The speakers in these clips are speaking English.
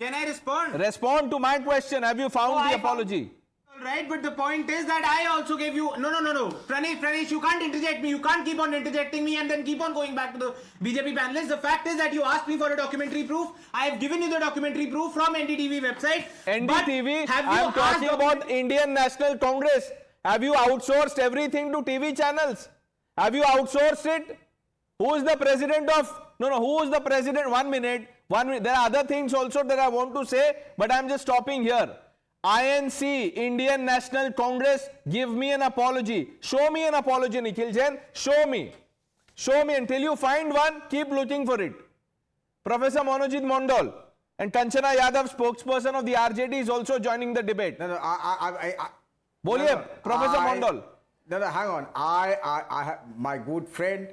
Can I respond? Respond to my question. Have you found the apology? All right, but the point is that I also gave you... No. Pranesh, you can't interject me. You can't keep on interjecting me and then keep on going back to the BJP panelists. The fact is that you asked me for a documentary proof. I have given you the documentary proof from NDTV website. NDTV, I'm talking about Indian National Congress. Have you outsourced everything to TV channels? Have you outsourced it? Who is the president of... No, who is the president? 1 minute. There are other things also that I want to say, but I'm just stopping here. INC, Indian National Congress, give me an apology. Show me an apology, Nikhil Jain. Show me. Show me. Until you find one, keep looking for it. Professor Monojit Mondal and Kanchana Yadav, spokesperson of the RJD, is also joining the debate. Boliye, Professor Mondal. No, hang on. I my good friend,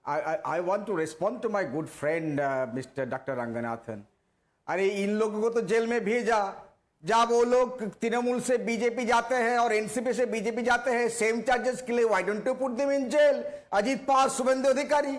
I want to respond to my good friend, Mr. Dr. Ranganathan. अरे इन लोगों को तो jail में भेजा जब वो लोग तृणमूल से बीजेपी जाते हैं और एनसीपी से बीजेपी जाते हैं सेम चार्जेस के लिए why don't you put them in jail Ajit Pawar Suvendu Adhikari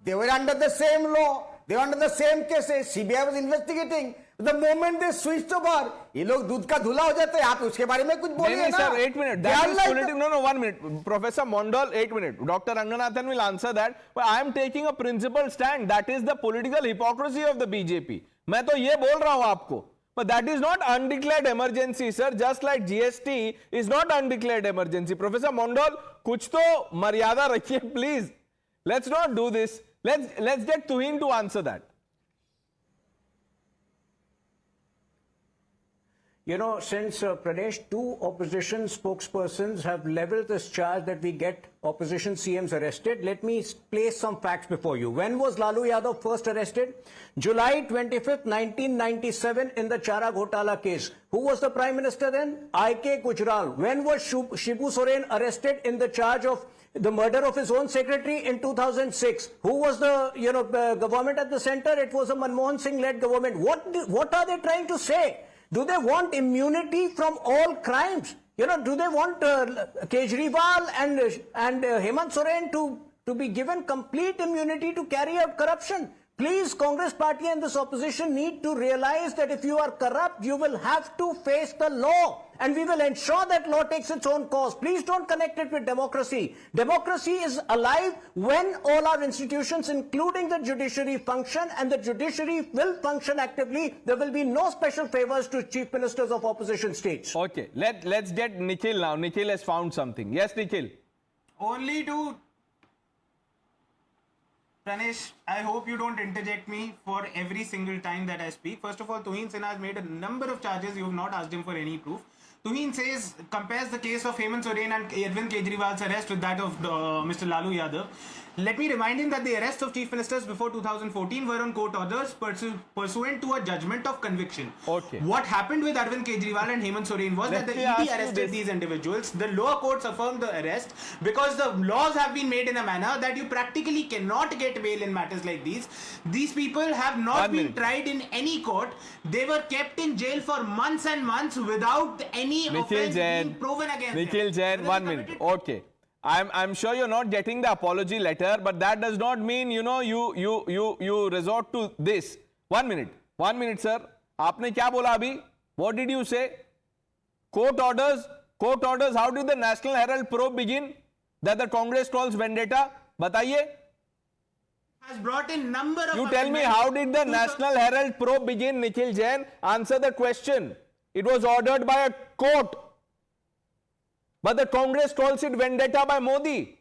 they were under the same law, they were under the same cases, CBI was investigating. The moment they switched over, ये लोग दूध का धुला हो जाते हैं. आप उसके बारे में कुछ बोलिए ना. Sir, 8 minutes. That is political. No, 1 minute. Professor Mondal, 8 minutes. Dr. Ranganathan will answer that. But I am taking a principled stand. That is the political hypocrisy of the BJP. मैं तो ये बोल रहा हूँ आपको. But that is not undeclared emergency, sir. Just like GST is not undeclared emergency. Professor Mondal, कुछ तो मर्यादा रखिए, please. Let's not do this. Let's get Tuhin to answer that. You know, since Pradesh, two opposition spokespersons have leveled this charge that we get opposition CMs arrested, let me place some facts before you. When was Lalu Yadav first arrested? July 25th, 1997 in the Chara Ghotala case. Who was the Prime Minister then? I.K. Gujral. When was Shibu Soren arrested in the charge of the murder of his own secretary in 2006? Who was the government at the center? It was a Manmohan Singh-led government. What are they trying to say? Do they want immunity from all crimes? You know, do they want Kejriwal and Hemant Soren to be given complete immunity to carry out corruption? Please, Congress party and this opposition need to realize that if you are corrupt, you will have to face the law. And we will ensure that law takes its own course. Please don't connect it with democracy. Democracy is alive when all our institutions, including the judiciary, function, and the judiciary will function actively. There will be no special favors to chief ministers of opposition states. Okay, let's get Nikhil now. Nikhil has found something. Yes, Nikhil. Only to... Pranesh, I hope you don't interject me for every single time that I speak. First of all, Tuhin Sinha has made a number of charges. You have not asked him for any proof. Tuhin says, compares the case of Hemant Soren and Arvind Kejriwal's arrest with that of Mr. Lalu Yadav. Let me remind him that the arrests of chief ministers before 2014 were on court orders pursuant to a judgment of conviction. Okay. What happened with Arvind Kejriwal and Hemant Soren was that the ED arrested these individuals. The lower courts affirmed the arrest because the laws have been made in a manner that you practically cannot get bail in matters like these. These people have not been tried in any court. They were kept in jail for months and months without any offense being proven against them. Nikhil Jain, 1 minute. Okay. I'm sure you're not getting the apology letter, but that does not mean, you know, you resort to this. 1 minute. 1 minute, sir. आपने क्या बोला अभी? What did you say? Court orders. Court orders. How did the National Herald probe begin? That the Congress calls vendetta? बताइए. Has brought in number of... You tell me, how did the National Herald probe begin, Nikhil Jain? Answer the question. It was ordered by a court. But the Congress calls it vendetta by Modi.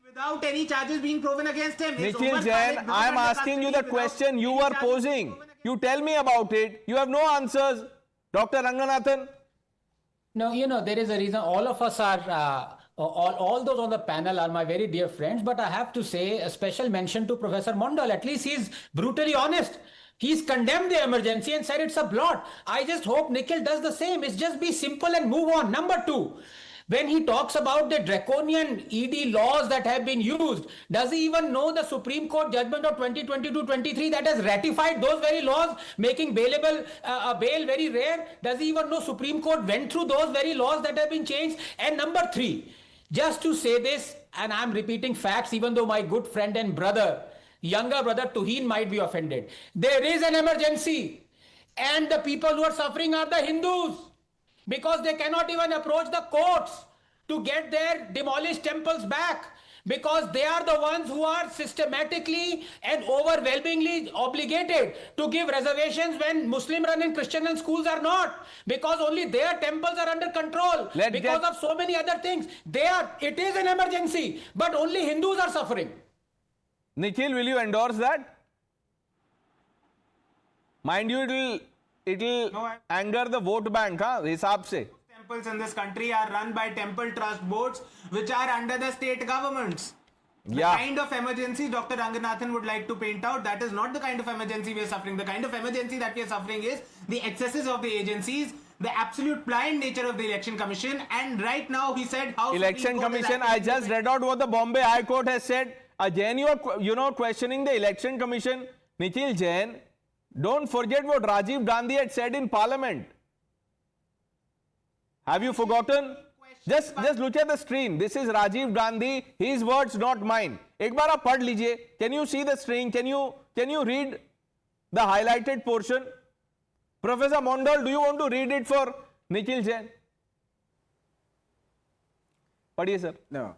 Without any charges being proven against him. Nikhil Jain, I am asking you the question you were posing. You tell me about it. You have no answers. Dr. Ranganathan? No, you know, there is a reason. All of us are, all those on the panel are my very dear friends. But I have to say a special mention to Professor Mondal. At least he's brutally honest. He's condemned the emergency and said it's a blot. I just hope Nikhil does the same. It's just be simple and move on. Number two, when he talks about the draconian ED laws that have been used, does he even know the Supreme Court judgment of 2022-23 that has ratified those very laws, making bailable bail very rare? Does he even know Supreme Court went through those very laws that have been changed? And number three, just to say this, and I'm repeating facts, even though my good friend and brother younger brother Tuhin might be offended. There is an emergency, and the people who are suffering are the Hindus, because they cannot even approach the courts to get their demolished temples back, because they are the ones who are systematically and overwhelmingly obligated to give reservations when Muslim run and Christian run schools are not, because only their temples are under control because of so many other things. It is an emergency, but only Hindus are suffering. Nikhil, will you endorse that? Mind you, it'll No, anger the vote bank, huh? हिसाब से. Temples in this country are run by temple trust boards, which are under the state governments. The Yeah. kind of emergency Dr. Ranganathan would like to paint out, that is not the kind of emergency we are suffering. The kind of emergency that we are suffering is the excesses of the agencies, the absolute blind nature of the Election Commission, and right now he said how Election Supreme Court is Commission, acting I just read out what the Bombay High Court has said. Jain, you know, questioning the Election Commission. Nikhil Jain, don't forget what Rajiv Gandhi had said in Parliament. Have you forgotten? Just look at the screen. This is Rajiv Gandhi. His words, not mine. एक बार आप पढ़ लीजिए. Can you see the screen? Can you read the highlighted portion? Professor Mondal, do you want to read it for Nikhil Jain? पढ़िए sir. No.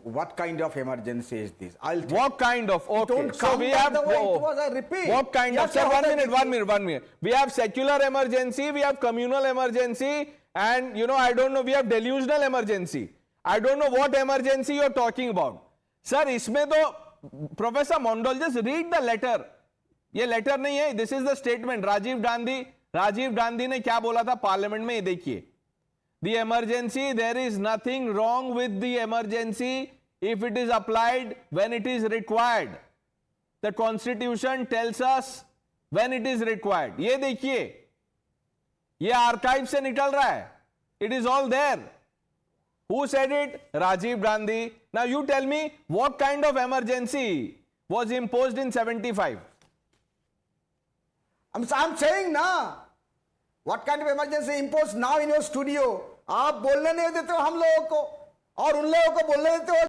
What kind of emergency is this? What kind of? Okay. Don't So count we by have. the way it was a repeat. What kind Yeah, of? Sir, sir, 1 minute. We have secular emergency, we have communal emergency, and I don't know, we have delusional emergency. I don't know what emergency you're talking about. Sir, इसमें तो Professor Mondal, just read the letter. ये letter नहीं है. This is the statement. Rajiv Gandhi ने क्या बोला था parliament में, ये देखिए. The emergency, there is nothing wrong with the emergency if it is applied when it is required. The constitution tells us when it is required. ये देखिए, ये archive से निकल रहा है. It is all there. Who said it? Rajiv Gandhi. Now you tell me what kind of emergency was imposed in 75? I'm saying now, what kind of emergency imposed now in your studio? आप बोलने नहीं देते हो हम लोगों को और उन लोगों को बोलने देते हो